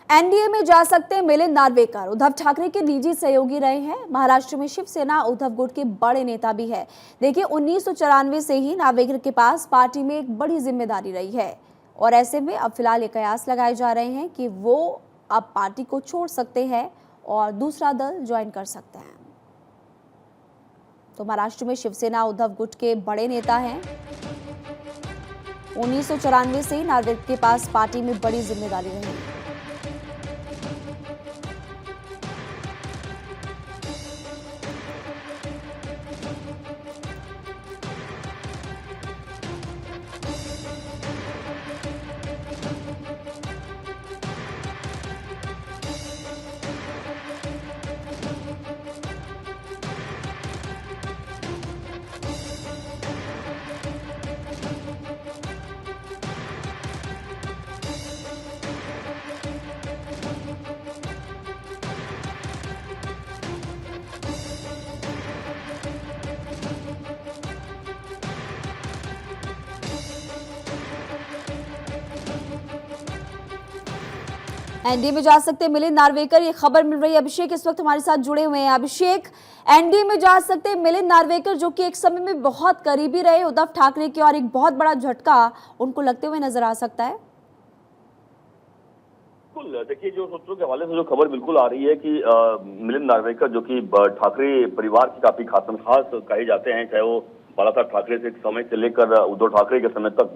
NDA में जा सकते हैं मिलिंद नार्वेकर। उद्धव ठाकरे के निजी सहयोगी रहे हैं। महाराष्ट्र में शिवसेना उद्धव गुट के बड़े नेता भी है। देखिए 1994 से ही नार्वेकर के पास पार्टी में एक बड़ी जिम्मेदारी रही है और ऐसे में अब फिलहाल ये कयास लगाए जा रहे हैं कि वो अब पार्टी को छोड़ सकते हैं और दूसरा दल ज्वाइन कर सकते हैं। तो महाराष्ट्र में शिवसेना उद्धव गुट के बड़े नेता हैं। 1994 से ही नार्वेकर के पास पार्टी में बड़ी जिम्मेदारी रही है। एनडीए में जा सकते हैं मिलिंद नार्वेकर, ये खबर मिल रही है। अभिषेक इस वक्त हमारे साथ जुड़े हुए हैं। अभिषेक, एनडीए में जा सकते हैं मिलिंद नार्वेकर जो कि एक समय में बहुत करीबी रहे उद्धव ठाकरे के और एक बहुत बड़ा झटका उनको लगते हुए नजर आ सकता है। बिल्कुल, देखिए जो सूत्रों के हवाले से जो खबर बिल्कुल आ रही है कि मिलिंद नार्वेकर जो कि ठाकरे परिवार की काफी खास कहे जाते हैं, चाहे वो बाला साहब ठाकरे से समय से लेकर उद्धव ठाकरे के समय तक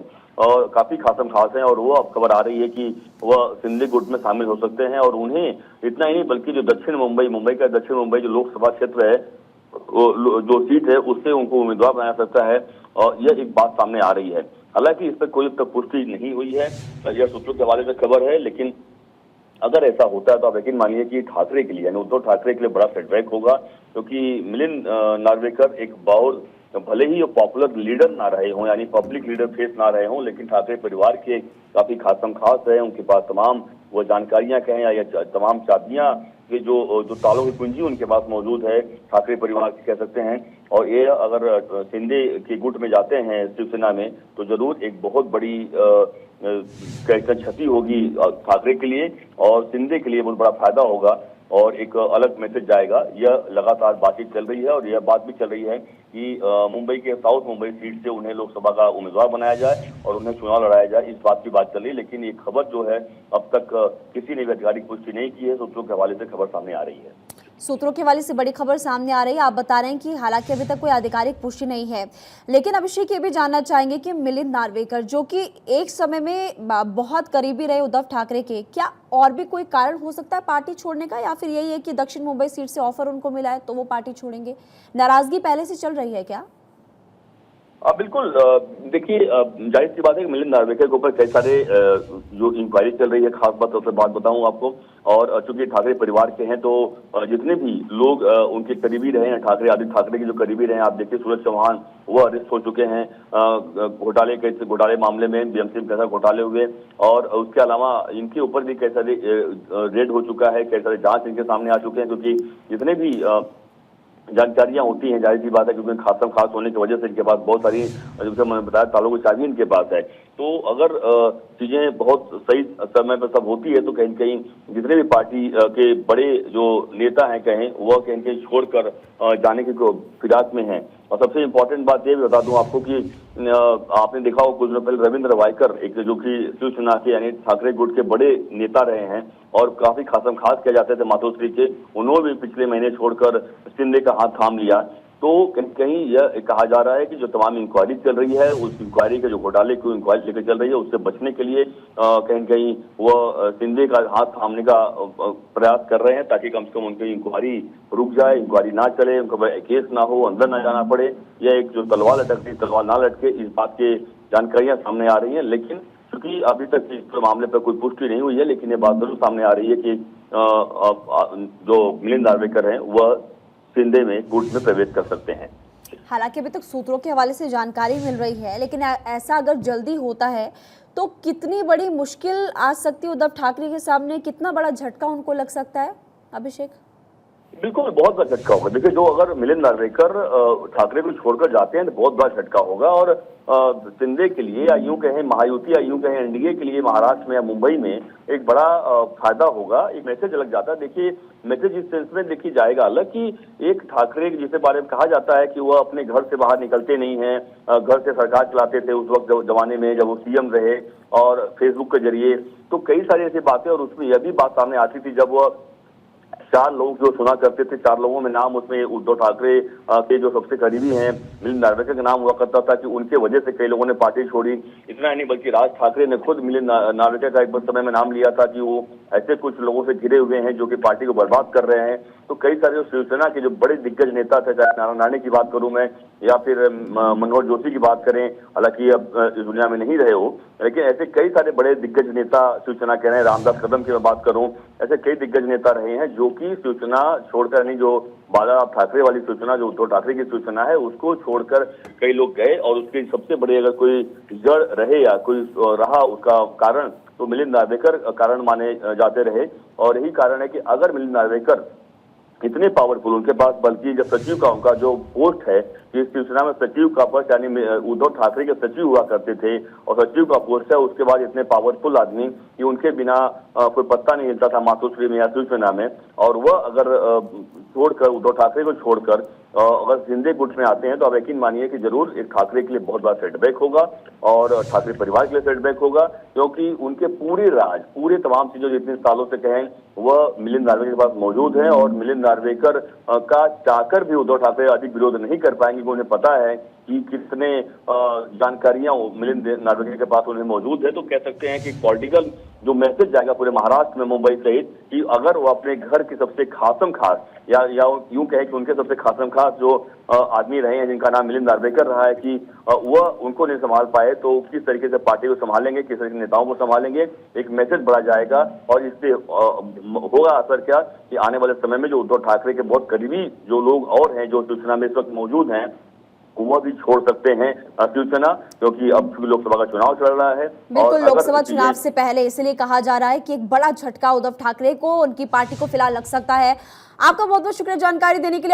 काफी खास हैं और वो अब खबर आ रही है कि वह सिंधी गुट में शामिल हो सकते हैं। और उन्हें इतना ही नहीं बल्कि जो मुंबई का दक्षिण मुंबई जो लोकसभा क्षेत्र है, जो सीट है उससे उनको उम्मीदवार बनाया सकता है और यह एक बात सामने आ रही है। हालांकि इस पर कोई अब तक पुष्टि नहीं हुई है, यह सूत्रों के हवाले से खबर है। लेकिन अगर ऐसा होता है तो आप यकीन मानिए कि ठाकरे के लिए यानी उद्धव ठाकरे के लिए बड़ा सेटबैक होगा, क्योंकि मिलिंद नार्वेकर एक बहुत भले ही वो पॉपुलर लीडर ना रहे हों यानी पब्लिक लीडर फेस ना रहे हों, लेकिन ठाकरे परिवार के काफी खास रहे। उनके पास तमाम वो जानकारियां कहें या तमाम चाबियां के जो तालों की कुंजी उनके पास मौजूद है, ठाकरे परिवार की कह सकते हैं। और ये अगर शिंदे के गुट में जाते हैं शिवसेना में तो जरूर एक बहुत बड़ी क्षति होगी ठाकरे के लिए और शिंदे के लिए बहुत बड़ा फायदा होगा और एक अलग मैसेज जाएगा। यह लगातार बातचीत चल रही है और यह बात भी चल रही है कि मुंबई के साउथ मुंबई सीट से उन्हें लोकसभा का उम्मीदवार बनाया जाए और उन्हें चुनाव लड़ाया जाए, इस बात की बात चल रही है। लेकिन ये खबर जो है अब तक किसी ने भी आधिकारिक पुष्टि नहीं की है। सूत्रों के हवाले से खबर सामने आ रही है। सूत्रों के हवाले से बड़ी खबर सामने आ रही है। आप बता रहे हैं कि हालांकि अभी तक कोई आधिकारिक पुष्टि नहीं है, लेकिन अभिषेक ये भी जानना चाहेंगे कि मिलिंद नार्वेकर जो कि एक समय में बहुत करीबी रहे उद्धव ठाकरे के, क्या और भी कोई कारण हो सकता है पार्टी छोड़ने का, या फिर यही है कि दक्षिण मुंबई सीट से ऑफर उनको मिला है तो वो पार्टी छोड़ेंगे? नाराजगी पहले से चल रही है क्या? बिल्कुल, देखिए जाहिर सी बात है कि मिलिंद नार्वेकर के ऊपर कई सारे जो इंक्वायरी चल रही है, खास बात उससे बात बताऊं आपको। और चूंकि ठाकरे परिवार के हैं तो जितने भी लोग उनके करीबी रहे हैं, आदित्य ठाकरे के जो करीबी रहे हैं, आप देखिए सूरज चौहान वो अरेस्ट हो चुके हैं घोटाले मामले में, बीएमसी में कैसा घोटाले हुए। और उसके अलावा इनके ऊपर भी कई सारे रेड हो चुका है, कई सारे जांच इनके सामने आ चुके हैं, क्योंकि जितने भी जानकारियां होती हैं, जाहिर सी बात है क्योंकि खास होने की वजह से इनके पास बहुत सारी, जैसे मैंने बताया, तालों की चाबी इनके पास है। तो अगर चीजें बहुत सही समय पर सब होती है तो कहीं कहीं जितने भी पार्टी के बड़े जो नेता हैं कहें, वह कहीं छोड़कर जाने की फिराक में हैं। और सबसे इम्पोर्टेंट बात यह भी बता दूं आपको कि आपने देखा हो कुछ दिनों पहले रविंद्र वायकर, एक जो कि शिवसेना के यानी ठाकरे गुट के बड़े नेता रहे हैं और काफी खास किया जाते थे मातोश्री के, उन्होंने भी पिछले महीने छोड़कर शिंदे का हाथ थाम लिया। तो कहीं यह कहा जा रहा है कि जो तमाम इंक्वायरी चल रही है, उस इंक्वायरी के जो घोटाले की इंक्वायरी लेकर चल रही है, उससे बचने के लिए कहीं वह शिंदे का हाथ थामने का प्रयास कर रहे हैं, ताकि कम से कम उनकी इंक्वायरी रुक जाए, इंक्वायरी ना चले, उनको केस ना हो, अंदर ना जाना पड़े। यह एक जो तलवार लटकती, तलवार ना लटके, इस बात की जानकारियां सामने आ रही है। लेकिन क्योंकि अभी तक इस मामले पर कोई पुष्टि नहीं हुई है, लेकिन ये बात जरूर सामने आ रही है कि जो मिलिंद नार्वेकर हैं वह शिंदे में गुट में प्रवेश कर सकते हैं। हालांकि अभी तक सूत्रों के हवाले से जानकारी मिल रही है, लेकिन ऐसा अगर जल्दी होता है तो कितनी बड़ी मुश्किल आ सकती है उद्धव ठाकरे के सामने, कितना बड़ा झटका उनको लग सकता है अभिषेक? बिल्कुल बहुत बड़ा झटका होगा। देखिए, जो अगर मिलिंद नार्वेकर ठाकरे को छोड़कर जाते हैं तो बहुत बड़ा झटका होगा, और शिंदे के लिए या यूं कहें महायुति या यूं कहें एनडीए के लिए महाराष्ट्र में या मुंबई में एक बड़ा फायदा होगा। एक मैसेज अलग जाता है। देखिए, मैसेज इस सेंस में देखी जाएगा अलग कि एक ठाकरे जिसे बारे में कहा जाता है कि वह अपने घर से बाहर निकलते नहीं हैं, घर से सरकार चलाते थे उस वक्त जमाने में जब वो सीएम रहे, और फेसबुक के जरिए तो कई सारी ऐसी बातें, और उसमें यह भी बात सामने आती थी जब वह 4 लोग जो सुना करते थे, 4 लोगों में नाम उसमें उद्धव ठाकरे के जो सबसे करीबी हैं मिलिंद नार्वेकर का नाम हुआ करता था कि उनके वजह से कई लोगों ने पार्टी छोड़ी। इतना नहीं बल्कि राज ठाकरे ने खुद मिलिंद नार्वेकर का एक समय में नाम लिया था कि वो ऐसे कुछ लोगों से घिरे हुए हैं जो कि पार्टी को बर्बाद कर रहे हैं। तो कई सारे शिवसेना के जो बड़े दिग्गज नेता थे, चाहे नारायण राणे की बात करूं मैं या फिर मनोहर जोशी की बात करें, हालांकि अब इस दुनिया में नहीं रहे हो, लेकिन ऐसे कई सारे बड़े दिग्गज नेता शिवसेना के रहे हैं। रामदास कदम की मैं बात करूं, ऐसे कई दिग्गज नेता रहे हैं जो कि शिवसेना छोड़कर, नहीं जो बाला ठाकरे वाली शिवसेना, जो उद्धव ठाकरे की शिवसेना है, उसको छोड़कर कई लोग गए। और उसके सबसे बड़े अगर कोई जड़ रहे या कोई रहा उसका कारण, तो मिलिंद नार्वेकर कारण माने जाते रहे। और यही कारण है कि अगर मिलिंद नार्वेकर इतने पावरफुल उनके पास, बल्कि जब सचिव का उनका जो पोस्ट है कि शिवसेना में सचिव का पोस्ट, यानी उद्धव ठाकरे के सचिव हुआ करते थे और सचिव का पोस्ट है, उसके बाद इतने पावरफुल आदमी कि उनके बिना कोई पत्ता नहीं हिलता था मातोश्री में या शिवसेना में। और वह अगर छोड़कर, उद्धव ठाकरे को छोड़कर अगर शिंदे गुट में आते हैं तो आप यकीन मानिए कि जरूर एक ठाकरे के लिए बहुत बड़ा सेटबैक होगा और ठाकरे परिवार के लिए सेटबैक होगा, क्योंकि उनके पूरे राज, पूरे तमाम चीजों जितने सालों से कहें वह मिलिंद नार्वेकर के पास मौजूद है। और मिलिंद नार्वेकर का चाहकर भी उद्धव ठाकरे अधिक विरोध नहीं कर पाएंगे, क्योंकि उन्हें पता है कि कितने जानकारियां मिलिंद नार्वेकर के पास उन्हें मौजूद है। तो कह सकते हैं कि पॉलिटिकल जो मैसेज जाएगा पूरे महाराष्ट्र में, मुंबई सहित, कि अगर वो अपने घर के सबसे खासम खास या यूं कहें कि उनके सबसे खासम खास जो आदमी रहे हैं जिनका नाम मिलिंद नार्वेकर रहा है, कि वह उनको नहीं संभाल पाए तो किस तरीके से पार्टी को संभालेंगे, किस तरीके से नेताओं को संभालेंगे, एक मैसेज बढ़ा जाएगा। और इससे होगा असर क्या कि आने वाले समय में जो उद्धव ठाकरे के बहुत करीबी जो लोग और हैं जो शिवसेना में इस वक्त मौजूद हैं, वह भी छोड़ सकते हैं शिवसेना, क्योंकि अब लोकसभा का चुनाव चल रहा है। बिल्कुल, लोकसभा चुनाव से पहले इसलिए कहा जा रहा है कि एक बड़ा झटका उद्धव ठाकरे को, उनकी पार्टी को फिलहाल लग सकता है। आपका बहुत बहुत शुक्रिया जानकारी देने के लिए।